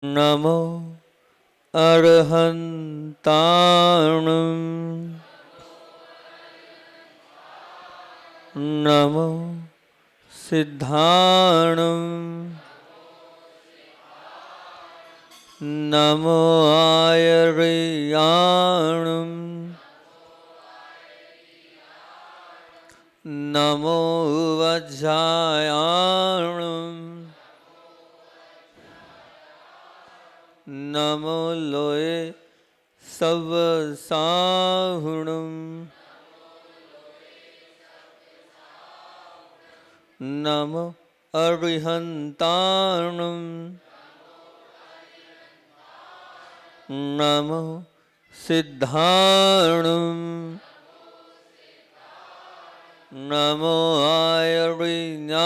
नमो अर्हन्ताणं नमो सिद्धाणं नमो आयर्याणं नमो वज्रायाणं नमो लोये सवसाहुणं नमो अरिहन्ताणं नमो सिद्धाणं नमो आयर्याणं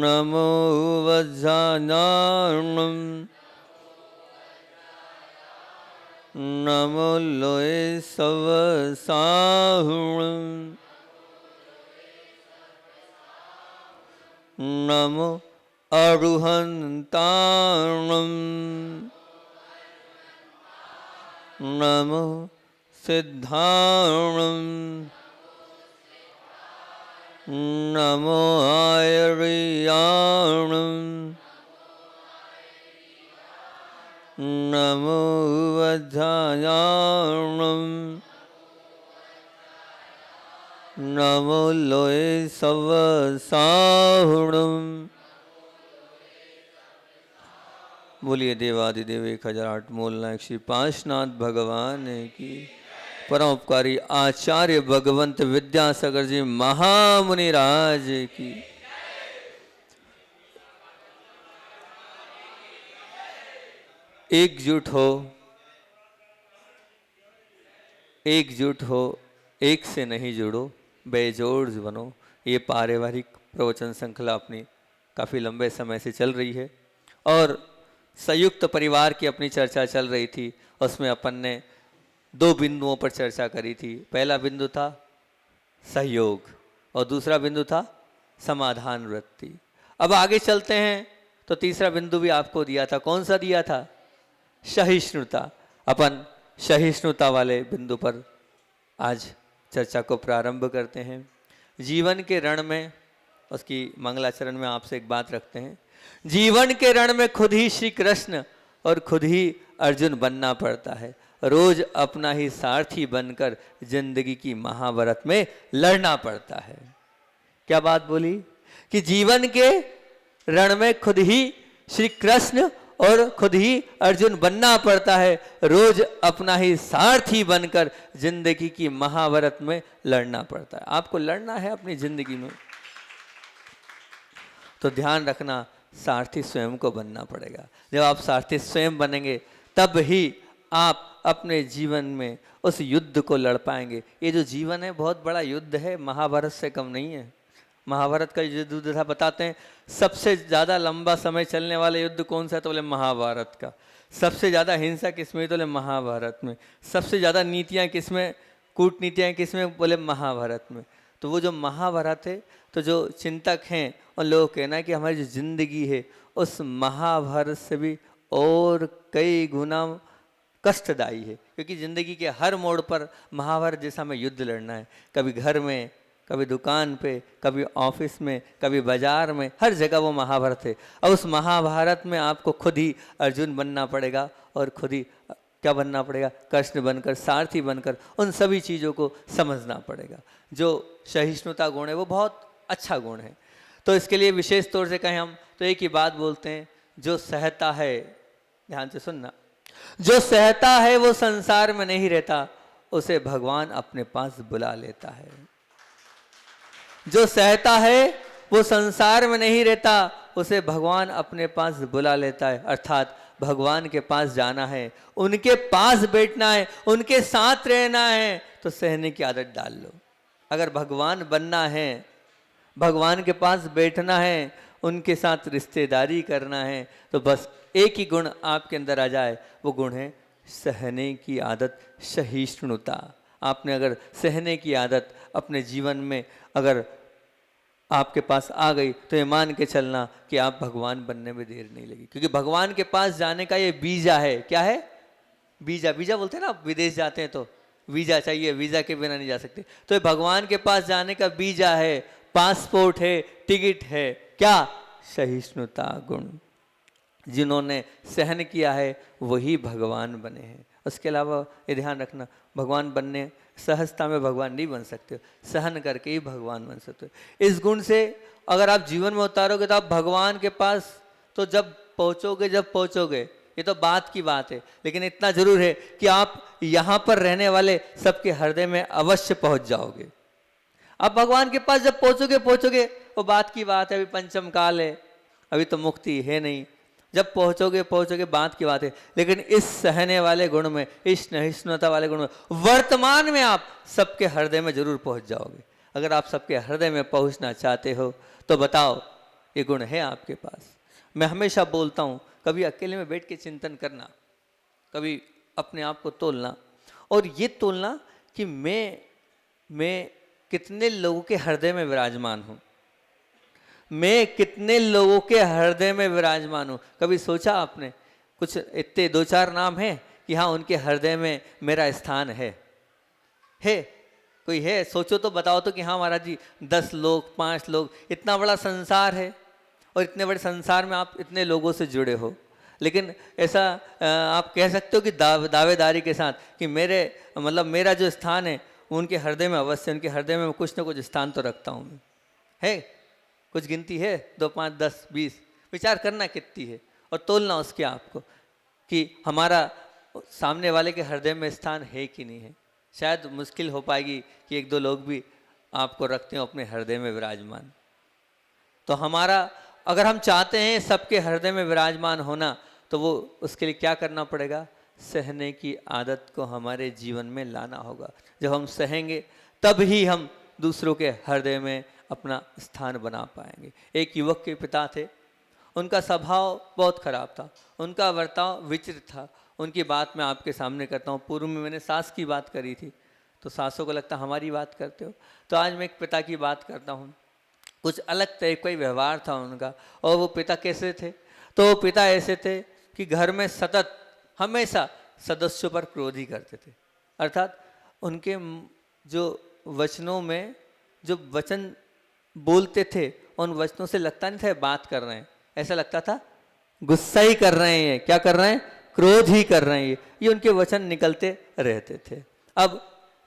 नमो वज्रायाणं नमो लोये सवसाहुणं नमो अरुहन्ताणं नमो सिद्धाणं नमो आयर्याणं नमो वज्रायाणं नमो लोये सवसाहुणं। बोलिए देवादिदेव 1008 मूलनायक श्री पांचनाथ भगवान की। परमोपकारी आचार्य भगवंत विद्यासागर जी महामुनि राज की। एकजुट हो, एकजुट हो, एक से नहीं जुड़ो, बेजोड़ बनो। ये पारिवारिक प्रवचन श्रृंखला अपनी काफ़ी लंबे समय से चल रही है और संयुक्त परिवार की अपनी चर्चा चल रही थी। उसमें अपन ने 2 बिंदुओं पर चर्चा करी थी। पहला बिंदु था सहयोग और दूसरा बिंदु था समाधान वृत्ति। अब आगे चलते हैं तो तीसरा बिंदु भी आपको दिया था। कौन सा दिया था? सहिष्णुता। अपन सहिष्णुता वाले बिंदु पर आज चर्चा को प्रारंभ करते हैं। जीवन के रण में, उसकी मंगलाचरण में आपसे एक बात रखते हैं। जीवन के रण में खुद ही श्री कृष्ण और खुद ही अर्जुन बनना पड़ता है। रोज अपना ही सारथी बनकर जिंदगी की महाभारत में लड़ना पड़ता है। क्या बात बोली कि जीवन के रण में खुद ही श्री कृष्ण और खुद ही अर्जुन बनना पड़ता है। रोज अपना ही सारथी बनकर जिंदगी की महाभारत में लड़ना पड़ता है। आपको लड़ना है अपनी जिंदगी में तो ध्यान रखना सारथी स्वयं को बनना पड़ेगा। जब आप सारथी स्वयं बनेंगे तब ही आप अपने जीवन में उस युद्ध को लड़ पाएंगे। ये जो जीवन है बहुत बड़ा युद्ध है, महाभारत से कम नहीं है। महाभारत का युद्ध था, बताते हैं सबसे ज़्यादा लंबा समय चलने वाला युद्ध कौन सा है? तो बोले महाभारत का। सबसे ज़्यादा हिंसा किसमें? तो बोले महाभारत में। सबसे ज़्यादा नीतियाँ किसमें, कूटनीतियाँ किसमें? बोले महाभारत में। तो वो जो महाभारत है, तो जो चिंतक हैं उन लोगों का कहना है कि हमारी जो जिंदगी है उस महाभारत से भी और कई गुना कष्टदायी है, क्योंकि ज़िंदगी के हर मोड़ पर महाभारत जैसा हमें युद्ध लड़ना है। कभी घर में, कभी दुकान पे, कभी ऑफिस में, कभी बाजार में, हर जगह वो महाभारत है। और उस महाभारत में आपको खुद ही अर्जुन बनना पड़ेगा और खुद ही क्या बनना पड़ेगा? कृष्ण बनकर, सारथी बनकर उन सभी चीज़ों को समझना पड़ेगा। जो सहिष्णुता गुण है वो बहुत अच्छा गुण है। तो इसके लिए विशेष तौर से कहें हम तो एक ही बात बोलते हैं, जो सहता है, ध्यान से सुनना, जो सहता है वो संसार में नहीं रहता, उसे भगवान अपने पास बुला लेता है। जो सहता है वो संसार में नहीं रहता, उसे भगवान अपने पास बुला लेता है। अर्थात भगवान के पास जाना है, उनके पास बैठना है, उनके साथ रहना है, तो सहने की आदत डाल लो। अगर भगवान बनना है, भगवान के पास बैठना है, उनके साथ रिश्तेदारी करना है, तो बस एक ही गुण आपके अंदर आ जाए, वो गुण है सहने की आदत, सहिष्णुता। आपने अगर सहने की आदत अपने जीवन में अगर आपके पास आ गई तो ये मान के चलना कि आप भगवान बनने में देर नहीं लगी, क्योंकि भगवान के पास जाने का ये वीजा है। क्या है? वीजा। वीजा बोलते हैं ना, आप विदेश जाते हैं तो वीजा चाहिए, वीजा के बिना नहीं जा सकते। तो ये भगवान के पास जाने का वीजा है, पासपोर्ट है, टिकट है। क्या? सहिष्णुता गुण। जिन्होंने सहन किया है वही भगवान बने हैं। उसके अलावा ये ध्यान रखना, भगवान बनने सहजता में भगवान नहीं बन सकते, सहन करके ही भगवान बन सकते हो। इस गुण से अगर आप जीवन में उतारोगे तो आप भगवान के पास तो जब पहुँचोगे ये तो बात की बात है, लेकिन इतना जरूर है कि आप यहाँ पर रहने वाले सबके हृदय में अवश्य पहुँच जाओगे। आप भगवान के पास जब पहुँचोगे वो बात की बात है, अभी पंचम काल है, अभी तो मुक्ति है नहीं। जब पहुँचोगे बात की बात है, लेकिन इस सहने वाले गुण में, इस सहिष्णुता वाले गुण में वर्तमान में आप सबके हृदय में जरूर पहुँच जाओगे। अगर आप सबके हृदय में पहुँचना चाहते हो तो बताओ ये गुण है आपके पास। मैं हमेशा बोलता हूँ, कभी अकेले में बैठ के चिंतन करना, कभी अपने आप को तोलना और ये तोलना कि मैं कितने लोगों के हृदय में विराजमान हूँ, मैं कितने लोगों के हृदय में विराजमान हूँ। कभी सोचा आपने? कुछ इतने 2-4 नाम हैं कि हाँ उनके हृदय में मेरा स्थान है? कोई है? सोचो तो, बताओ तो कि हाँ महाराज जी 10 लोग 5 लोग, इतना बड़ा संसार है और इतने बड़े संसार में आप इतने लोगों से जुड़े हो, लेकिन ऐसा आप कह सकते हो कि दावेदारी के साथ कि मेरा जो स्थान है उनके हृदय में अवश्य, उनके हृदय में कुछ ना कुछ स्थान तो रखता हूँ मैं। है? कुछ गिनती है? 2 5 10 20? विचार करना कितनी है और तोलना उसके आपको कि हमारा सामने वाले के हृदय में स्थान है कि नहीं है। शायद मुश्किल हो पाएगी कि 1-2 लोग भी आपको रखते हो अपने हृदय में विराजमान। तो हमारा, अगर हम चाहते हैं सबके हृदय में विराजमान होना, तो वो उसके लिए क्या करना पड़ेगा? सहने की आदत को हमारे जीवन में लाना होगा। जब हम सहेंगे तब ही हम दूसरों के हृदय में अपना स्थान बना पाएंगे। एक युवक के पिता थे, उनका स्वभाव बहुत खराब था, उनका बर्ताव विचित्र था। उनकी बात मैं आपके सामने करता हूँ। पूर्व में मैंने सास की बात करी थी, तो सासों को लगता हमारी बात करते हो, तो आज मैं एक पिता की बात करता हूँ। कुछ अलग टाइप का ही व्यवहार था उनका। और वो पिता कैसे थे? तो वो पिता ऐसे थे कि घर में सतत हमेशा सदस्यों पर क्रोध ही करते थे। अर्थात उनके जो वचनों में जो वचन बोलते थे, उन वचनों से लगता नहीं था बात कर रहे हैं, ऐसा लगता था गुस्सा ही कर रहे हैं। क्या कर रहे हैं? क्रोध ही कर रहे हैं। ये उनके वचन निकलते रहते थे। अब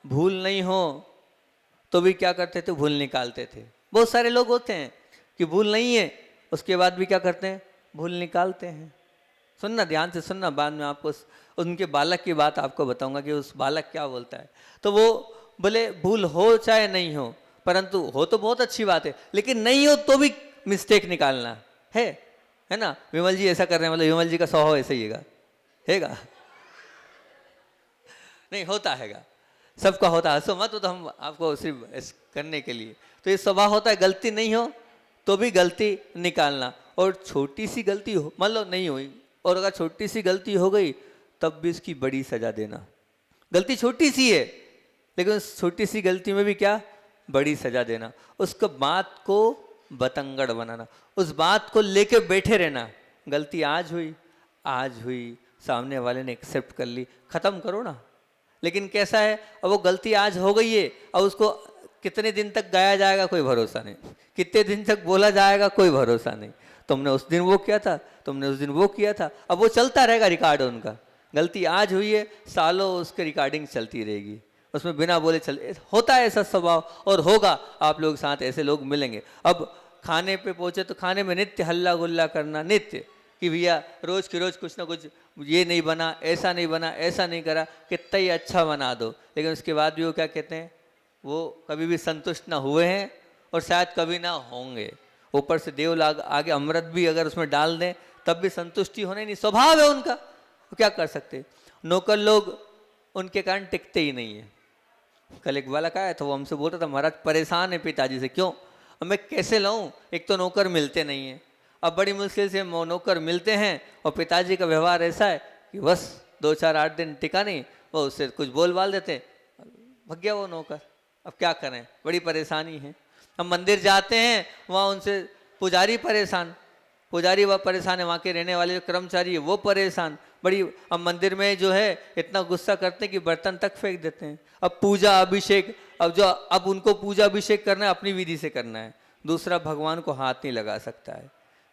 भूल नहीं हो तो भी क्या करते थे? भूल निकालते थे। बहुत सारे लोग होते हैं कि भूल नहीं है, उसके बाद भी क्या करते हैं? भूल निकालते हैं। सुनना, ध्यान से सुनना, बाद में आपको उनके बालक की बात आपको बताऊंगा कि उस बालक क्या बोलता है। तो वो बोले भूल हो चाहे नहीं हो, परंतु हो तो बहुत अच्छी बात है, लेकिन नहीं हो तो भी मिस्टेक निकालना है ना। विमल जी ऐसा कर रहे हैं, मतलब विमल जी का स्वभाव ऐसा ही हैगा नहीं होता हैगा, सबका होता है। हंसो मत, तो हम आपको सिर्फ करने के लिए, तो ये स्वभाव होता है। गलती नहीं हो तो भी गलती निकालना, और छोटी सी गलती हो, मान लो नहीं हुई, और अगर छोटी सी गलती हो गई तब भी उसकी बड़ी सजा देना। गलती छोटी सी है, लेकिन उस छोटी सी गलती में भी क्या? बड़ी सजा देना। उसको बात को बतंगड़ बनाना, उस बात को लेके बैठे रहना। गलती आज हुई, सामने वाले ने एक्सेप्ट कर ली, खत्म करो ना। लेकिन कैसा है, अब वो गलती आज हो गई है, और उसको कितने दिन तक गाया जाएगा कोई भरोसा नहीं, कितने दिन तक बोला जाएगा कोई भरोसा नहीं। तुमने उस दिन वो किया था, तुमने उस दिन वो किया था, अब वो चलता रहेगा रिकॉर्ड उनका। गलती आज हुई है, सालों उसकी रिकॉर्डिंग चलती रहेगी, उसमें बिना बोले होता है ऐसा स्वभाव, और होगा। आप लोग साथ ऐसे लोग मिलेंगे। अब खाने पे पहुंचे तो खाने में नित्य हल्ला गुल्ला करना, नित्य कि भैया रोज की रोज कुछ ना कुछ, ये नहीं बना, ऐसा नहीं बना, ऐसा नहीं करा, कितना ही अच्छा बना दो। लेकिन उसके बाद भी वो क्या कहते हैं? वो कभी भी संतुष्ट ना हुए हैं और शायद कभी ना होंगे। ऊपर से देव लाग आगे अमृत भी अगर उसमें डाल दें तब भी संतुष्टि होने नहीं, स्वभाव है उनका, वो क्या कर सकते। नौकर लोग उनके कारण टिकते ही नहीं है। कल एक बालक आया था, वो हमसे बोल रहा था महाराज परेशान है पिताजी से। क्यों? अब मैं कैसे लाऊं, एक तो नौकर मिलते नहीं है, अब बड़ी मुश्किल से नौकर मिलते हैं, और पिताजी का व्यवहार ऐसा है कि बस 2-4-8 दिन टिका नहीं, वो उससे कुछ बोल बाल देते, भग गया वो नौकर। अब क्या करें, बड़ी परेशानी है। हम मंदिर जाते हैं, वहाँ उनसे पुजारी परेशान, पुजारी वह परेशान है, वहाँ के रहने वाले जो कर्मचारी है वो परेशान। बड़ी अब मंदिर में जो है इतना गुस्सा करते हैं कि बर्तन तक फेंक देते हैं। अब पूजा अभिषेक, अब उनको पूजा अभिषेक करना है, अपनी विधि से करना है, दूसरा भगवान को हाथ नहीं लगा सकता है।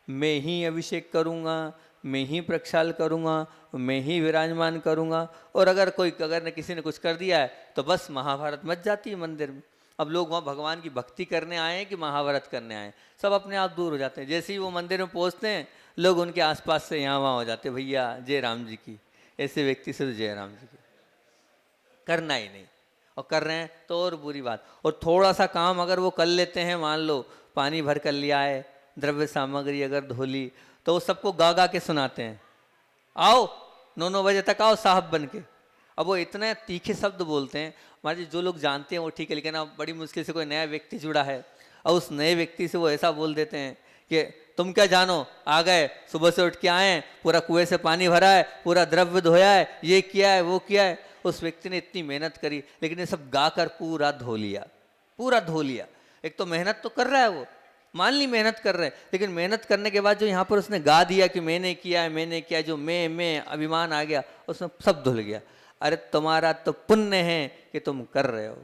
मैं ही अभिषेक करूँगा, मैं ही प्रक्षाल करूँगा, मैं ही विराजमान करूँगा। और अगर किसी ने कुछ कर दिया है तो बस महाभारत मच जाती है मंदिर में। अब लोग वहाँ भगवान की भक्ति करने आए हैं कि महाभारत करने आए हैं, सब अपने आप दूर हो जाते हैं। जैसे ही वो मंदिर में पहुँचते हैं, लोग उनके आसपास से यहाँ वहाँ हो जाते हैं, भैया जय राम जी की। ऐसे व्यक्ति से तो जय राम जी की करना ही नहीं, और कर रहे हैं तो और बुरी बात। और थोड़ा सा काम अगर वो कर लेते हैं, मान लो पानी भर कर लिया है, द्रव्य सामग्री अगर धोली, तो वो सबको गा गा के सुनाते हैं, आओ 9 बजे तक आओ साहब बन के। अब वो इतने तीखे शब्द बोलते हैं, मान लीजिए जो लोग जानते हैं वो ठीक है, लेकिन अब बड़ी मुश्किल से कोई नया व्यक्ति जुड़ा है और उस नए व्यक्ति से वो ऐसा बोल देते हैं कि तुम क्या जानो, आ गए सुबह से उठ के आए हैं, पूरा कुएं से पानी भरा है, पूरा द्रव्य धोया है, ये किया है वो किया है। उस व्यक्ति ने इतनी मेहनत करी, लेकिन ये सब गाकर पूरा धो लिया, पूरा धो लिया। एक तो मेहनत तो कर रहा है वो, मान ली मेहनत कर रहे हैं, लेकिन मेहनत करने के बाद जो यहाँ पर उसने गा दिया कि मैंने किया है मैंने किया, जो मैं अभिमान आ गया, उसमें सब धुल गया। अरे तुम्हारा तो पुण्य है कि तुम कर रहे हो,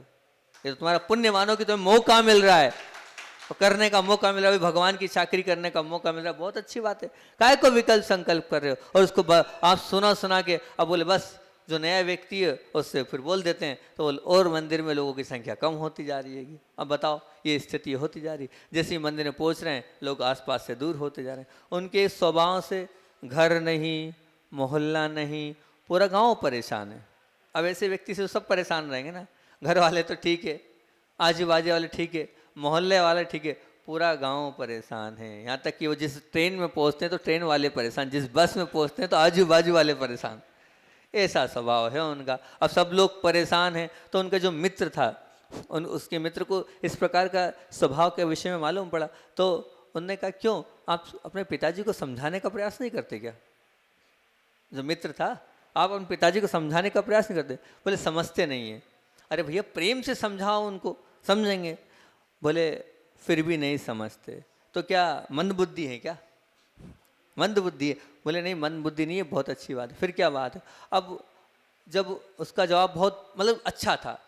ये तो तुम्हारा पुण्य मानो कि तुम्हें मौका मिल रहा है, और करने का मौका मिल रहा है, भगवान की चाकरी करने का मौका मिल रहा है, बहुत अच्छी बात है। काहे को विकल्प संकल्प कर रहे हो? और उसको आप सुना के अब बोले बस जो नया व्यक्ति है उससे फिर बोल देते हैं, तो और मंदिर में लोगों की संख्या कम होती जा रही है। अब बताओ, ये स्थिति होती जा रही। जैसे ही मंदिर में पहुंच रहे हैं, लोग आसपास से दूर होते जा रहे हैं। उनके स्वभाव से घर नहीं, मोहल्ला नहीं, पूरा गांव परेशान है। अब ऐसे व्यक्ति से सब परेशान रहेंगे ना, घर वाले तो ठीक है, आजू बाजू वाले ठीक है, मोहल्ले वाले ठीक है, पूरा गांव परेशान है। यहाँ तक कि वो जिस ट्रेन में पहुंचते हैं तो ट्रेन वाले परेशान, जिस बस में पहुंचते हैं तो आजू बाजू वाले परेशान। ऐसा स्वभाव है उनका। अब सब लोग परेशान हैं, तो उनका जो मित्र था, उसके मित्र को इस प्रकार का स्वभाव के विषय में मालूम पड़ा, तो उन्होंने कहा क्यों आप अपने पिताजी को समझाने का प्रयास नहीं करते क्या? जो मित्र था, आप अपने पिताजी को समझाने का प्रयास नहीं करते? बोले समझते नहीं है। अरे भैया प्रेम से समझाओ उनको, समझेंगे। बोले फिर भी नहीं समझते, तो क्या मंद बुद्धि है क्या? मंद बुद्धि है? बोले नहीं मंद बुद्धि नहीं है, बहुत अच्छी बात है। फिर क्या बात है? अब जब उसका जवाब बहुत मतलब अच्छा था,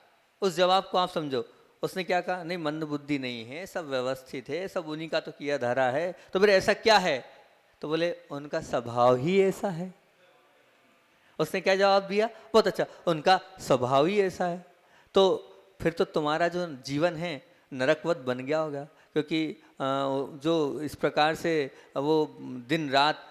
उस जवाब को आप समझो, उसने क्या कहा, नहीं मंद बुद्धि नहीं है, सब व्यवस्थित है, सब उन्हीं का तो किया धरा है। तो फिर ऐसा क्या है? तो बोले उनका स्वभाव ही ऐसा है। उसने क्या जवाब दिया? बहुत अच्छा, उनका स्वभाव ही ऐसा है। तो फिर तो तुम्हारा जो जीवन है नरकवत बन गया होगा, क्योंकि जो इस प्रकार से वो दिन रात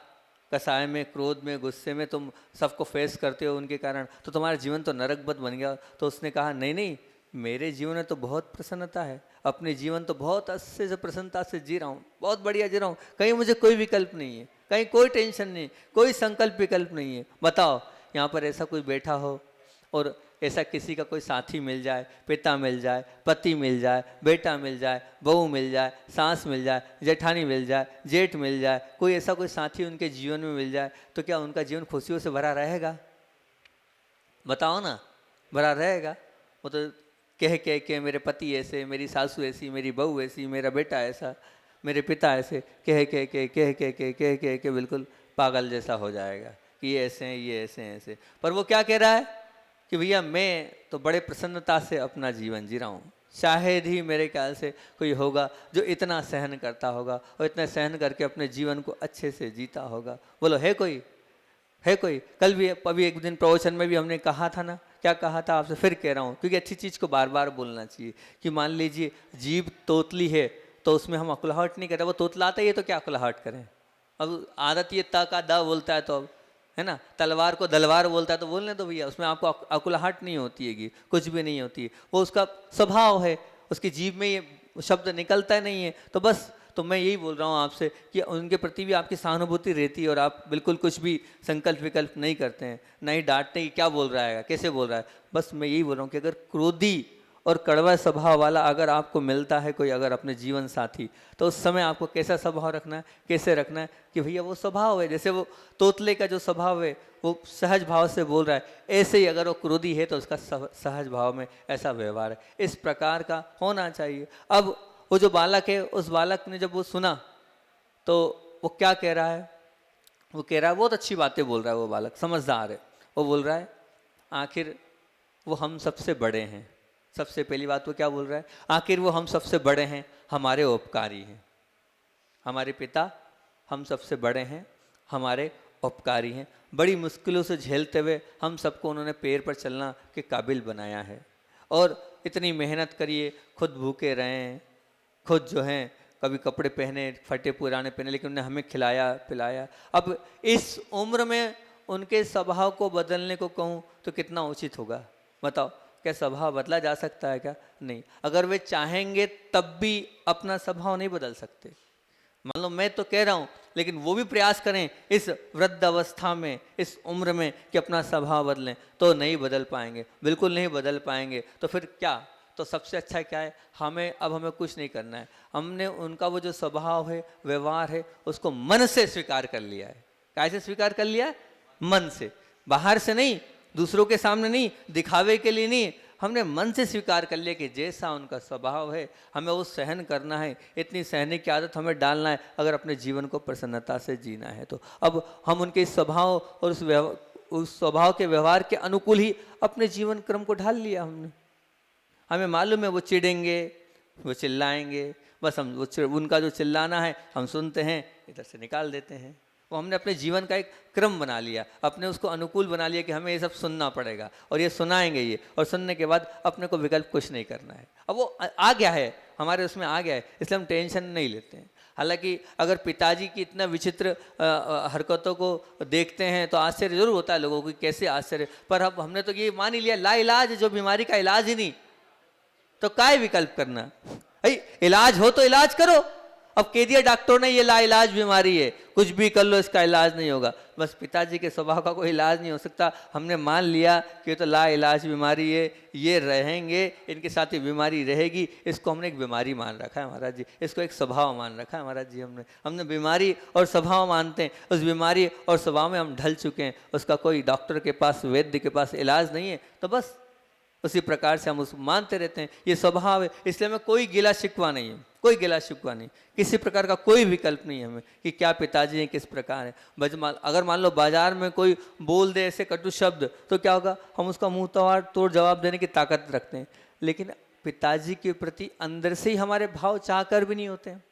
कसाय में, क्रोध में, गुस्से में तुम सबको फेस करते हो उनके कारण, तो तुम्हारा जीवन तो नरकवत बन गया। तो उसने कहा नहीं नहीं, मेरे जीवन में तो बहुत प्रसन्नता है, अपने जीवन तो बहुत अच्छे से प्रसन्नता से जी रहा हूँ, बहुत बढ़िया जी रहा हूँ, कहीं मुझे कोई विकल्प नहीं है, कहीं कोई टेंशन नहीं, कोई संकल्प विकल्प नहीं है। बताओ यहाँ पर ऐसा कोई बैठा हो और ऐसा किसी का कोई साथी मिल जाए, पिता मिल जाए, पति मिल जाए, बेटा मिल जाए, बहू मिल जाए, सास मिल जाए, जेठानी मिल जाए, जेठ मिल जाए, कोई ऐसा कोई साथी उनके जीवन में मिल जाए, तो क्या उनका जीवन खुशियों से भरा रहेगा? बताओ ना, भरा रहेगा? वो तो कह के मेरे पति ऐसे, मेरी सासू ऐसी, मेरी बहू ऐसी, मेरा बेटा ऐसा, मेरे पिता ऐसे, कह के बिल्कुल पागल जैसा हो जाएगा कि ये ऐसे हैं, ये ऐसे हैं, ऐसे। पर वो क्या कह रहा है कि भैया मैं तो बड़े प्रसन्नता से अपना जीवन जी रहा हूँ। शायद ही मेरे ख्याल से कोई होगा जो इतना सहन करता होगा और इतना सहन करके अपने जीवन को अच्छे से जीता होगा। बोलो है कोई? है कोई? कल भी अभी एक दिन प्रवचन में भी हमने कहा था ना, क्या कहा था आपसे फिर कह रहा हूँ, क्योंकि अच्छी चीज़ को बार बार बोलना चाहिए। कि मान लीजिए जीभ तोतली है तो उसमें हम अकुलाहट नहीं करते, वो तोतलाता ही है तो क्या अकुलाहट करें? अब आदत ये ता का दा बोलता है तो अब है ना, तलवार को दलवार बोलता है तो बोलने दो भैया, उसमें आपको अकुलाहट नहीं होती है, कुछ भी नहीं होती है, वो उसका स्वभाव है, उसकी जीभ में ये शब्द निकलता नहीं है। तो बस, तो मैं यही बोल रहा हूँ आपसे कि उनके प्रति भी आपकी सहानुभूति रहती है और आप बिल्कुल कुछ भी संकल्प विकल्प नहीं करते हैं, नहीं डांटते कि क्या बोल रहा है, कैसे बोल रहा है। बस मैं यही बोल रहा हूँ कि अगर क्रोधी और कड़वा स्वभाव वाला अगर आपको मिलता है कोई, अगर अपने जीवन साथी, तो उस समय आपको कैसा स्वभाव रखना है, कैसे रखना है कि भैया वो स्वभाव है, जैसे वो तोतले का जो स्वभाव है वो सहज भाव से बोल रहा है, ऐसे ही अगर वो क्रोधी है तो उसका सहज भाव में ऐसा व्यवहार है, इस प्रकार का होना चाहिए। अब वो जो बालक है, उस बालक ने जब वो सुना तो वो क्या कह रहा है, वो कह रहा है, बहुत अच्छी बातें बोल रहा है वो बालक, समझदार है। वो बोल रहा है आखिर वो हम सबसे बड़े हैं। सबसे पहली बात वो क्या बोल रहा है, आखिर वो हम सबसे बड़े हैं, हमारे उपकारी हैं। हमारे पिता हम सबसे बड़े हैं, हमारे उपकारी हैं। बड़ी मुश्किलों से झेलते हुए हम सबको उन्होंने पैर पर चलना के काबिल बनाया है। और इतनी मेहनत करिए, खुद भूखे रहें, खुद जो हैं कभी कपड़े पहने फटे पुराने पहने, लेकिन उन्होंने हमें खिलाया पिलाया। अब इस उम्र में उनके स्वभाव को बदलने को कहूँ तो कितना उचित होगा, बताओ। क्या स्वभाव बदला जा सकता है क्या? नहीं। अगर वे चाहेंगे तब भी अपना स्वभाव नहीं बदल सकते। मान लो मैं तो कह रहा हूँ, लेकिन वो भी प्रयास करें इस वृद्ध अवस्था में, इस उम्र में कि अपना स्वभाव बदलें, तो नहीं बदल पाएंगे, बिल्कुल नहीं बदल पाएंगे। तो फिर क्या, तो सबसे अच्छा क्या है, हमें कुछ नहीं करना है। हमने उनका वो जो स्वभाव है, व्यवहार है, उसको मन से स्वीकार कर लिया है। कैसे स्वीकार कर लिया है? मन से, बाहर से नहीं, दूसरों के सामने नहीं, दिखावे के लिए नहीं। हमने मन से स्वीकार कर लिया कि जैसा उनका स्वभाव है हमें वो सहन करना है, इतनी सहने की आदत हमें डालना है अगर अपने जीवन को प्रसन्नता से जीना है तो। अब हम उनके स्वभाव और उस स्वभाव के व्यवहार के अनुकूल ही अपने जीवन क्रम को ढाल लिया हमने। हमें मालूम है वो चिढ़ेंगे, वो चिल्लाएंगे, बस हम उनका जो चिल्लाना है हम सुनते हैं, इधर से निकाल देते हैं। वो हमने अपने जीवन का एक क्रम बना लिया, अपने उसको अनुकूल बना लिया कि हमें ये सब सुनना पड़ेगा और ये सुनाएंगे ये, और सुनने के बाद अपने को विकल्प कुछ नहीं करना है। अब वो आ गया है, हमारे उसमें आ गया है, इसलिए हम टेंशन नहीं लेते हैं। हालांकि अगर पिताजी की इतना विचित्र हरकतों को देखते हैं तो आश्चर्य जरूर होता है लोगों को, कैसे आश्चर्य। पर अब हमने तो ये मान ही लिया, ला इलाज जो बीमारी का इलाज ही नहीं, तो काय विकल्प करना भाई, इलाज हो तो इलाज करो। अब कह दिया डॉक्टर ने ये लाइलाज बीमारी है, कुछ भी कर लो इसका इलाज नहीं होगा। बस पिताजी के स्वभाव का कोई इलाज नहीं हो सकता, हमने मान लिया कि ये तो लाइलाज बीमारी है, ये रहेंगे, इनके साथ ये बीमारी रहेगी, इसको हमने एक बीमारी मान रखा है महाराज जी, इसको एक स्वभाव मान रखा है महाराज जी। हमने बीमारी और स्वभाव मानते हैं, उस बीमारी और स्वभाव में हम ढल चुके हैं, उसका कोई डॉक्टर के पास, वैद्य के पास इलाज नहीं है, तो बस उसी प्रकार से हम उसको मानते रहते हैं, ये स्वभाव है। इसलिए हमें कोई गिला शिकवा नहीं है, कोई गिला शिकवा नहीं, किसी प्रकार का कोई विकल्प नहीं है हमें कि क्या पिताजी हैं, किस प्रकार है। अगर मान लो बाजार में कोई बोल दे ऐसे कटु शब्द तो क्या होगा, हम उसका मुंह तोड़ जवाब देने की ताकत रखते हैं। लेकिन पिताजी के प्रति अंदर से ही हमारे भाव चाह कर भी नहीं होते हैं,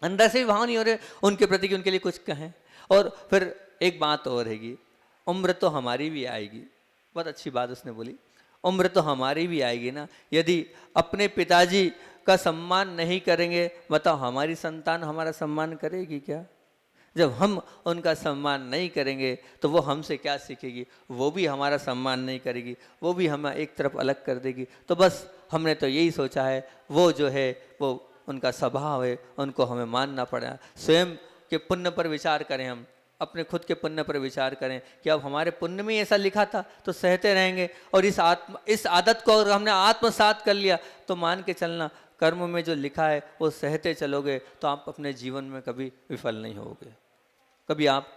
अंदर से भी भाव नहीं हो रहे उनके प्रति कि उनके लिए कुछ कहें। और फिर एक बात और रहेगी, उम्र तो हमारी भी आएगी। बहुत अच्छी बात उसने बोली, उम्र तो हमारी भी आएगी ना। यदि अपने पिताजी का सम्मान नहीं करेंगे, बताओ हमारी संतान हमारा सम्मान करेगी क्या? जब हम उनका सम्मान नहीं करेंगे तो वो हमसे क्या सीखेगी? वो भी हमारा सम्मान नहीं करेगी, वो भी हमें एक तरफ अलग कर देगी। तो बस हमने तो यही सोचा है, वो जो है वो उनका स्वभाव है, उनको हमें मानना पड़ा। स्वयं के पुण्य पर विचार करें, हम अपने खुद के पुण्य पर विचार करें कि अब हमारे पुण्य में ऐसा लिखा था तो सहते रहेंगे। और इस आदत को अगर हमने आत्मसात कर लिया तो मान के चलना, कर्म में जो लिखा है वो सहते चलोगे तो आप अपने जीवन में कभी विफल नहीं होगे। कभी आप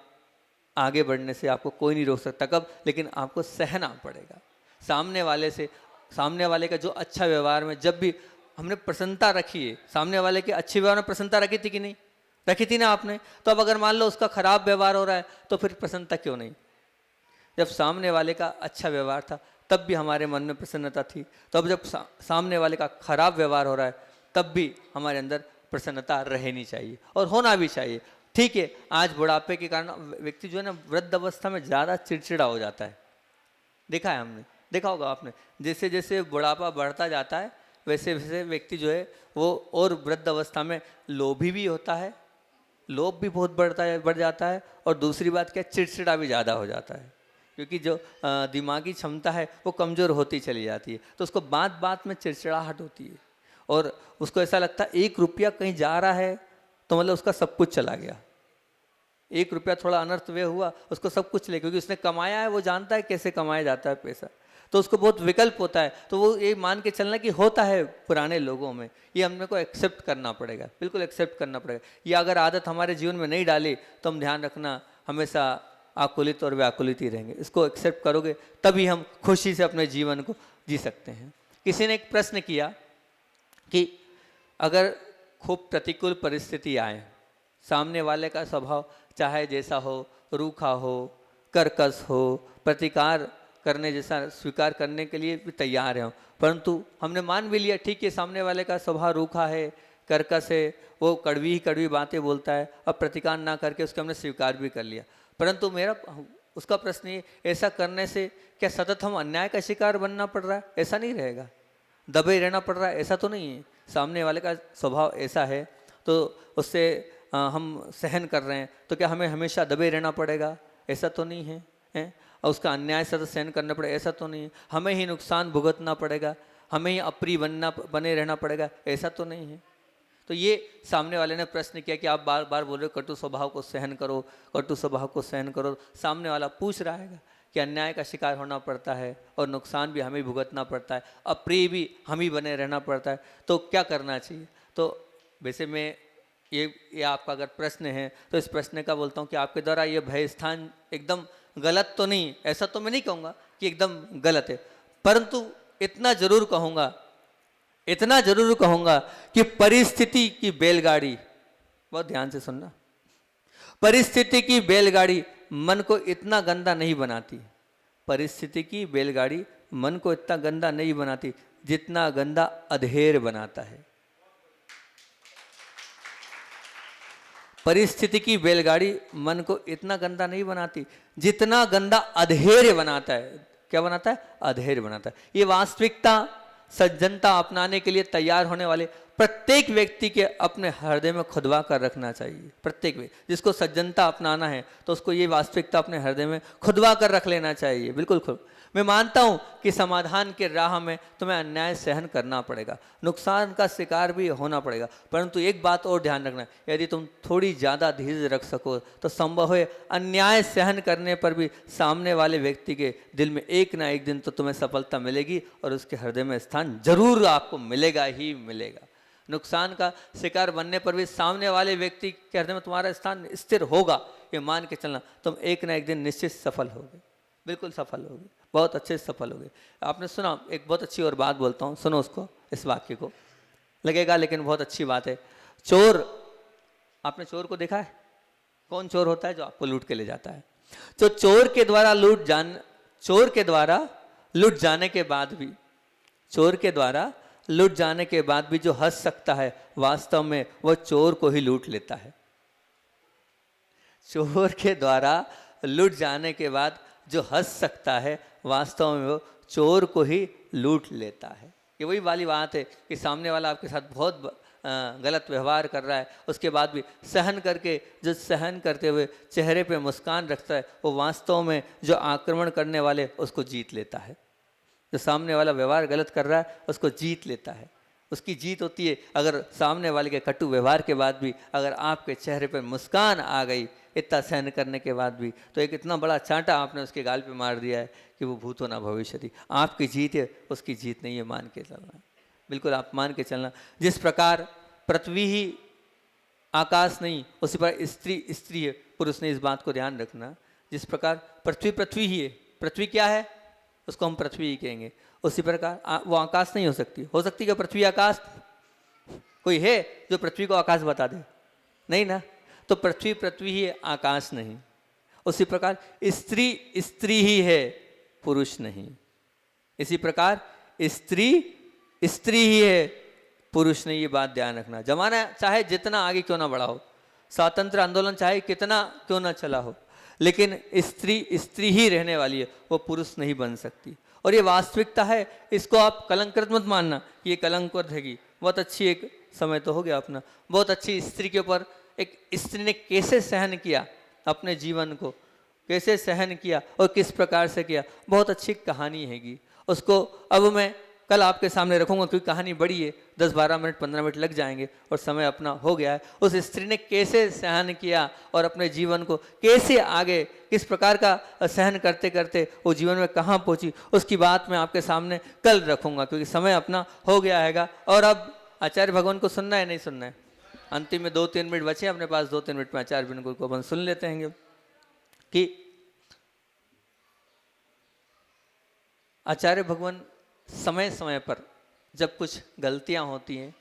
आगे बढ़ने से आपको कोई नहीं रोक सकता, कब? लेकिन आपको सहना पड़ेगा। सामने वाले का जो अच्छा व्यवहार में जब भी हमने प्रसन्नता रखी है, सामने वाले के अच्छे व्यवहार में प्रसन्नता रखी थी कि नहीं? रखी थी ना आपने। तो अब अगर मान लो उसका खराब व्यवहार हो रहा है तो फिर प्रसन्नता क्यों नहीं? जब सामने वाले का अच्छा व्यवहार था तब भी हमारे मन में प्रसन्नता थी, तो अब जब सामने वाले का खराब व्यवहार हो रहा है तब भी हमारे अंदर प्रसन्नता रहनी चाहिए और होना भी चाहिए। ठीक है, आज बुढ़ापे के कारण व्यक्ति जो है ना वृद्ध अवस्था में ज़्यादा चिड़चिड़ा हो जाता है, देखा है हमने, देखा होगा आपने। जैसे जैसे बुढ़ापा बढ़ता जाता है वैसे वैसे व्यक्ति जो है वो और वृद्ध अवस्था में लोभी भी होता है, लोभ भी बहुत बढ़ जाता है। और दूसरी बात क्या, चिड़चिड़ा भी ज़्यादा हो जाता है, क्योंकि जो दिमागी क्षमता है वो कमज़ोर होती चली जाती है। तो उसको बात बात में चिड़चिड़ाहट होती है और उसको ऐसा लगता है 1 रुपया कहीं जा रहा है तो मतलब उसका सब कुछ चला गया। 1 रुपया थोड़ा अनर्थ व्यय हुआ, उसको सब कुछ ले, क्योंकि उसने कमाया है, वो जानता है कैसे कमाया जाता है पैसा, तो उसको बहुत विकल्प होता है। तो वो ये मान के चलना कि होता है पुराने लोगों में, ये हमने को एक्सेप्ट करना पड़ेगा, बिल्कुल एक्सेप्ट करना पड़ेगा। ये अगर आदत हमारे जीवन में नहीं डाली तो हम ध्यान रखना हमेशा आकुलित और व्याकुलित ही रहेंगे। इसको एक्सेप्ट करोगे तभी हम खुशी से अपने जीवन को जी सकते हैं। किसी ने एक प्रश्न किया कि अगर खूब प्रतिकूल परिस्थिति आए, सामने वाले का स्वभाव चाहे जैसा हो, रूखा हो, कर्कश हो, प्रतिकार करने जैसा स्वीकार करने के लिए भी तैयार है, परंतु हमने मान भी लिया ठीक है सामने वाले का स्वभाव रूखा है, कर्कश है, वो कड़वी ही कड़वी बातें बोलता है, अब प्रतिकार ना करके उसको हमने स्वीकार भी कर लिया, परंतु मेरा उसका प्रश्न ये, ऐसा करने से क्या सतत हम अन्याय का शिकार बनना पड़ रहा है? ऐसा नहीं रहेगा, दबे रहना पड़ रहा है, ऐसा तो नहीं है। सामने वाले का स्वभाव ऐसा है तो उससे हम सहन कर रहे हैं, तो क्या हमें हमेशा दबे रहना पड़ेगा? ऐसा तो नहीं है, हैं? और उसका अन्याय सतत सहन करना पड़ेगा, ऐसा तो नहीं है। हमें ही नुकसान भुगतना पड़ेगा, हमें ही अप्रिय बने रहना पड़ेगा, ऐसा तो नहीं है। तो ये सामने वाले ने प्रश्न किया कि आप बार बार बोल रहे हो कटु स्वभाव को सहन करो, कटु स्वभाव को सहन करो। सामने वाला पूछ रहा है कि अन्याय का शिकार होना पड़ता है और नुकसान भी हमें भुगतना पड़ता है, अप्रिय भी हम ही बने रहना पड़ता है, तो क्या करना चाहिए? तो वैसे मैं ये आपका अगर प्रश्न है तो इस प्रश्न का बोलता हूँ कि आपके द्वारा ये भय स्थान एकदम गलत तो नहीं, ऐसा तो मैं नहीं कहूँगा कि एकदम गलत है, परंतु इतना जरूर कहूँगा कि परिस्थिति की बैलगाड़ी, बहुत ध्यान से सुनना, परिस्थिति की बैलगाड़ी मन को इतना गंदा नहीं बनाती, परिस्थिति की बैलगाड़ी मन को इतना गंदा नहीं बनाती जितना गंदा अधेर बनाता है। परिस्थिति की बैलगाड़ी मन को इतना गंदा नहीं बनाती जितना गंदा अधैर्य बनाता है। क्या बनाता है? अधैर्य बनाता है। ये वास्तविकता सज्जनता अपनाने के लिए तैयार होने वाले प्रत्येक व्यक्ति के अपने हृदय में खुदवा कर रखना चाहिए। प्रत्येक व्यक्ति जिसको सज्जनता अपनाना है तो उसको ये वास्तविकता अपने हृदय में खुदवा कर रख लेना चाहिए। बिल्कुल खुद। मैं मानता हूं कि समाधान के राह में तुम्हें अन्याय सहन करना पड़ेगा, नुकसान का शिकार भी होना पड़ेगा, परंतु एक बात और ध्यान रखना, यदि तुम थोड़ी ज़्यादा धीरज रख सको तो संभव है अन्याय सहन करने पर भी सामने वाले व्यक्ति के दिल में एक ना एक दिन तो तुम्हें सफलता मिलेगी और उसके हृदय में स्थान जरूर आपको मिलेगा ही मिलेगा। नुकसान का शिकार बनने पर भी सामने वाले व्यक्ति के हृदय में तुम्हारा स्थान स्थिर होगा, ये मान के चलना, तुम एक ना एक दिन निश्चित सफल होगे, बिल्कुल सफल होगे, बहुत अच्छे से सफल होगे। आपने सुना, एक बहुत अच्छी और बात बोलता हूँ, सुनो उसको, इस वाक्य को, लगेगा लेकिन बहुत अच्छी बात है। चोर, आपने चोर को देखा है? कौन चोर होता है? जो आपको लूट के ले जाता है। तो चोर के द्वारा लूट जाने के बाद भी, चोर के द्वारा लूट जाने के बाद भी जो हंस सकता है, वास्तव में वह चोर को ही लूट लेता है। चोर के द्वारा लूट जाने के बाद जो हंस सकता है, वास्तव में वो चोर को ही लूट लेता है। ये वही वाली बात है कि सामने वाला आपके साथ बहुत गलत व्यवहार कर रहा है, उसके बाद भी सहन करके, जो सहन करते हुए चेहरे पे मुस्कान रखता है, वो वास्तव में जो आक्रमण करने वाले उसको जीत लेता है। जो सामने वाला व्यवहार गलत कर रहा है उसको जीत लेता है, उसकी जीत होती है। अगर सामने वाले के कटु व्यवहार के बाद भी अगर आपके चेहरे पर मुस्कान आ गई, इतना सहन करने के बाद भी, तो एक इतना बड़ा चांटा आपने उसके गाल पे मार दिया है कि वो भूतो ना भविष्यति। आपकी जीत है, उसकी जीत नहीं है, मान के चलना, बिल्कुल आप मान के चलना। जिस प्रकार पृथ्वी ही आकाश नहीं, उसी पर स्त्री स्त्री है, पुरुष ने इस बात को ध्यान रखना। जिस प्रकार पृथ्वी ही है, पृथ्वी क्या है? उसको हम पृथ्वी ही कहेंगे। उसी प्रकार वो आकाश नहीं हो सकती। हो सकती क्या पृथ्वी आकाश? कोई है जो पृथ्वी को आकाश बता दे? नहीं ना। तो पृथ्वी ही है, आकाश नहीं। उसी प्रकार स्त्री ही है, पुरुष नहीं। इसी प्रकार स्त्री ही है, पुरुष नहीं। ये बात ध्यान रखना। जमाना चाहे जितना आगे क्यों ना बढ़ा हो, स्वातंत्र आंदोलन चाहे कितना क्यों ना चला हो, लेकिन स्त्री ही रहने वाली है, वो पुरुष नहीं बन सकती। और ये वास्तविकता है, इसको आप कलंकृत मत मानना कि ये कलंकृत हैगी। बहुत अच्छी, एक समय तो हो गया अपना, बहुत अच्छी स्त्री के ऊपर एक स्त्री ने कैसे सहन किया, अपने जीवन को कैसे सहन किया और किस प्रकार से किया, बहुत अच्छी कहानी हैगी। उसको अब मैं कल आपके सामने रखूंगा, क्योंकि कहानी बड़ी है, 10-12 मिनट 15 मिनट लग जाएंगे और समय अपना हो गया है। उस स्त्री ने कैसे सहन किया और अपने जीवन को कैसे आगे किस प्रकार का सहन करते करते वो जीवन में कहाँ पहुंची, उसकी बात मैं आपके सामने कल रखूंगा, क्योंकि समय अपना हो गया हैगा। और अब आचार्य भगवान को सुनना है नहीं सुनना है? अंतिम में 2-3 मिनट बचे अपने पास, 2-3 मिनट में आचार्य भगवान को अपन सुन लेते हैं कि आचार्य भगवान समय समय पर जब कुछ गलतियां होती हैं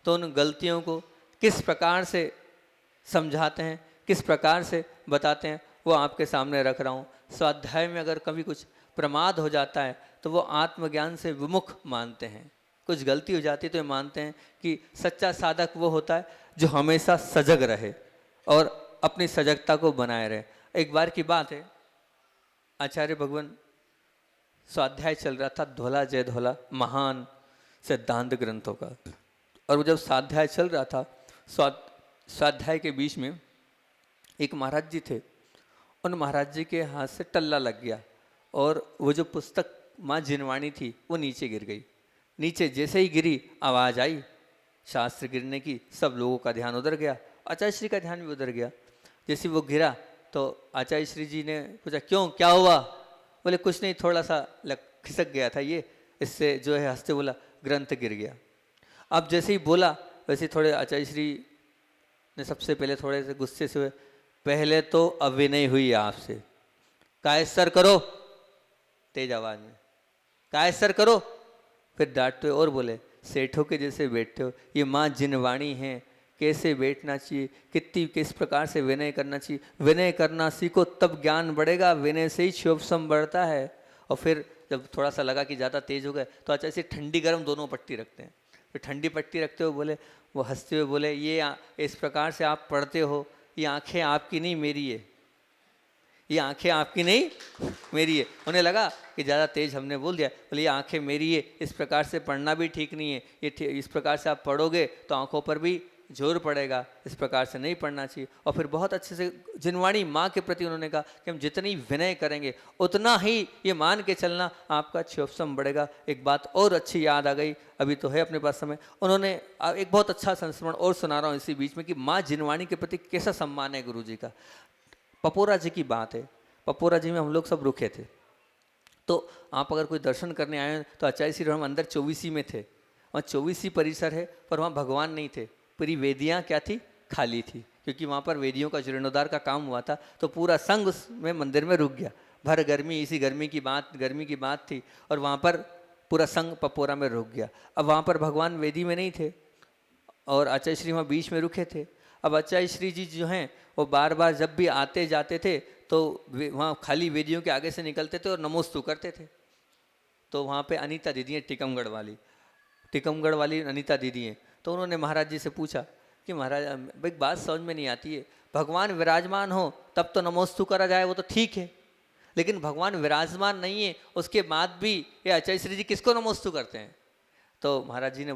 तो उन गलतियों को किस प्रकार से समझाते हैं, किस प्रकार से बताते हैं, वो आपके सामने रख रहा हूँ। स्वाध्याय में अगर कभी कुछ प्रमाद हो जाता है तो वो आत्मज्ञान से विमुख मानते हैं। कुछ गलती हो जाती है तो ये मानते हैं कि सच्चा साधक वो होता है जो हमेशा सजग रहे और अपनी सजगता को बनाए रहे। एक बार की बात है, आचार्य भगवान स्वाध्याय चल रहा था धोला जय धोला महान सिद्धांत ग्रंथों का, और वो जब स्वाध्याय चल रहा था, स्वाध्याय के बीच में एक महाराज जी थे। उन महाराज जी के हाथ से टल्ला लग गया और वो जो पुस्तक माँ जिनवाणी थी वो नीचे गिर गई। नीचे जैसे ही गिरी आवाज़ आई शास्त्र गिरने की, सब लोगों का ध्यान उधर गया, आचार्य श्री का ध्यान भी उधर गया। जैसे वो गिरा तो आचार्य श्री जी ने पूछा क्यों, क्या हुआ? बोले कुछ नहीं, थोड़ा सा खिसक गया था ये, इससे जो है हंसते बोला ग्रंथ गिर गया। अब जैसे ही बोला वैसे थोड़े आचार्य श्री ने सबसे पहले थोड़े से गुस्से से हुए, पहले तो अविनय हुई आपसे, कायस्तर करो, तेज आवाज में कायस्तर करो। फिर डांटते और बोले सेठों के जैसे बैठते हो, ये माँ जिनवाणी है, कैसे बैठना चाहिए, किस प्रकार से विनय करना चाहिए, विनय करना सीखो तब ज्ञान बढ़ेगा, विनय से ही क्षोभसम बढ़ता है। और फिर जब थोड़ा सा लगा कि ज़्यादा तेज हो गए तो अच्छा ऐसे ठंडी गर्म दोनों पट्टी रखते हैं। फिर ठंडी पट्टी रखते हुए बोले, वो हंसते हुए बोले ये इस प्रकार से आप पढ़ते हो, ये आंखें आपकी नहीं मेरी है, ये आंखें आपकी नहीं मेरी है। उन्हें लगा कि ज़्यादा तेज हमने बोल दिया, बोले ये आंखें मेरी है, इस प्रकार से पढ़ना भी ठीक नहीं है, ये इस प्रकार से आप पढ़ोगे तो आंखों पर भी जोर पड़ेगा, इस प्रकार से नहीं पढ़ना चाहिए। और फिर बहुत अच्छे से जिनवाणी माँ के प्रति उन्होंने कहा कि हम जितनी विनय करेंगे उतना ही ये मान के चलना आपका क्षोभसम बढ़ेगा। एक बात और अच्छी याद आ गई, अभी तो है अपने पास समय, उन्होंने एक बहुत अच्छा संस्मरण और सुना रहा हूँ इसी बीच में कि माँ जिनवाणी के प्रति कैसा सम्मान है गुरु जी का। पपोरा जी की बात है, पपोरा जी में हम लोग सब रुके थे, तो आप अगर कोई दर्शन करने आए हैं तो आचार्य श्री हम अंदर 24 में थे, वहाँ 24 परिसर है पर वहाँ भगवान नहीं थे, पूरी वेदियाँ क्या थी, खाली थी, क्योंकि वहाँ पर वेदियों का जीर्णोद्धार का काम हुआ था। तो पूरा संघ उसमें मंदिर में रुक गया, भर गर्मी, इसी गर्मी की बात थी, और वहाँ पर पूरा संघ पपोरा में रुक गया। अब वहाँ पर भगवान वेदी में नहीं थे और आचार्य श्री वहाँ बीच में रुके थे। अब आचार्य श्री जी जो हैं वो बार बार जब भी आते जाते थे तो वहाँ खाली वेदियों के आगे से निकलते थे और नमोस्तु करते थे। तो वहाँ पे अनीता दीदी हैं, टिकमगढ़ वाली अनीता दीदी हैं, तो उन्होंने महाराज जी से पूछा कि महाराज एक बात समझ में नहीं आती है, भगवान विराजमान हो तब तो नमोस्तु करा जाए वो तो ठीक है, लेकिन भगवान विराजमान नहीं है उसके बाद भी ये आचार्य श्री जी किसको नमोस्तु करते हैं? तो महाराज जी ने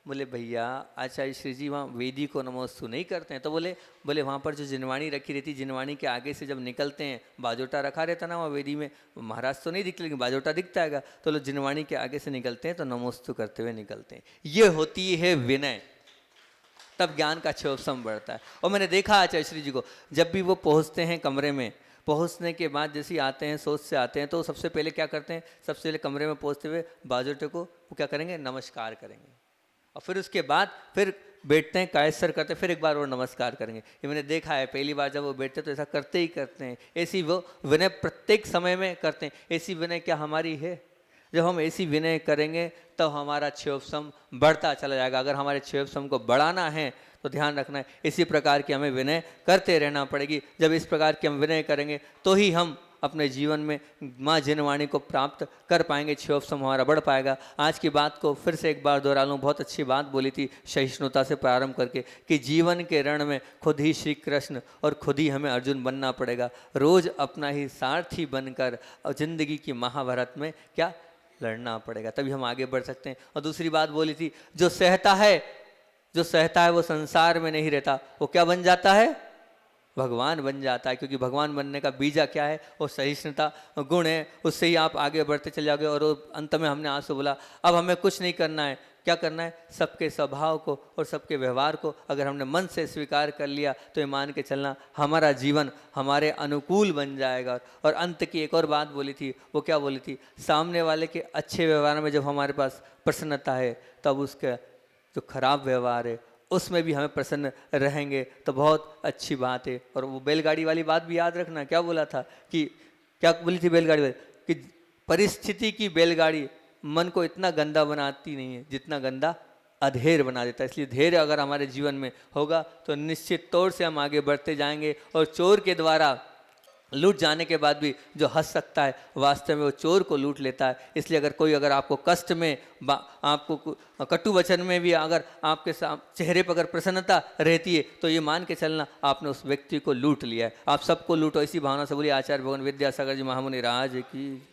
बोले भैया आचार्य श्री जी वहाँ वेदी को नमोस्तु नहीं करते हैं। तो बोले वहाँ पर जो जिनवाणी रखी रहती, जिनवाणी के आगे से जब निकलते हैं बाजोटा रखा रहता ना वहाँ वेदी में, महाराज तो नहीं दिखते लेकिन बाजोटा दिखता है, तो लोग जिनवाणी के आगे से निकलते हैं तो नमोस्तु करते हुए निकलते हैं। ये होती है विनय, तब ज्ञान का क्षोभसम बढ़ता है। और मैंने देखा आचार्य श्री जी को जब भी वो पहुँचते हैं कमरे में, पहुँचने के बाद जैसे आते हैं सोच से आते हैं तो सबसे पहले क्या करते हैं, सबसे पहले कमरे में पहुँचते हुए बाजोटे को वो क्या करेंगे, नमस्कार करेंगे, और फिर उसके बाद फिर बैठते हैं, कायस्तर करते हैं, फिर एक बार और नमस्कार करेंगे। ये मैंने देखा है, पहली बार जब वो बैठते तो ऐसा करते ही करते हैं। ऐसी वो विनय प्रत्येक समय में करते हैं। ऐसी विनय क्या हमारी है? जब हम ऐसी विनय करेंगे तो हमारा क्षोभसम बढ़ता चला जाएगा। अगर हमारे क्षोभसम को बढ़ाना है तो ध्यान रखना है इसी प्रकार की हमें विनय करते रहना पड़ेगी। जब इस प्रकार की हम विनय करेंगे तो ही हम अपने जीवन में माँ जिनवाणी को प्राप्त कर पाएंगे, क्षोभसम हमारा बढ़ पाएगा। आज की बात को फिर से एक बार दोहरा लूँ, बहुत अच्छी बात बोली थी सहिष्णुता से प्रारंभ करके कि जीवन के रण में खुद ही श्री कृष्ण और खुद ही हमें अर्जुन बनना पड़ेगा। रोज़ अपना ही सारथी बनकर और जिंदगी की महाभारत में क्या लड़ना पड़ेगा, तभी हम आगे बढ़ सकते हैं। और दूसरी बात बोली थी, जो सहता है वो संसार में नहीं रहता, वो क्या बन जाता है, भगवान बन जाता है। क्योंकि भगवान बनने का बीजा क्या है, वो सहिष्णुता गुण है, उससे ही आप आगे बढ़ते चले जाओगे। और अंत में हमने आज से बोला अब हमें कुछ नहीं करना है, क्या करना है, सबके स्वभाव को और सबके व्यवहार को अगर हमने मन से स्वीकार कर लिया तो ये मान के चलना हमारा जीवन हमारे अनुकूल बन जाएगा। और अंत की एक और बात बोली थी, वो क्या बोली थी, सामने वाले के अच्छे व्यवहार में जब हमारे पास प्रसन्नता है तब उसका जो खराब व्यवहार है उसमें भी हमें प्रसन्न रहेंगे तो बहुत अच्छी बात है। और वो बैलगाड़ी वाली बात भी याद रखना, क्या बोला था कि क्या बोली थी बैलगाड़ी वाली, कि परिस्थिति की बैलगाड़ी मन को इतना गंदा बनाती नहीं है जितना गंदा अधेर बना देता है। इसलिए धैर्य अगर हमारे जीवन में होगा तो निश्चित तौर से हम आगे बढ़ते जाएंगे। और चोर के द्वारा लूट जाने के बाद भी जो हंस सकता है, वास्तव में वो चोर को लूट लेता है। इसलिए अगर कोई अगर आपको कष्ट में, आपको कटु वचन में भी अगर आपके चेहरे पर अगर प्रसन्नता रहती है तो ये मान के चलना आपने उस व्यक्ति को लूट लिया है। आप सबको लूटो, इसी भावना से बोलिए आचार्य भगवान विद्यासागर जी महामुनि राज की।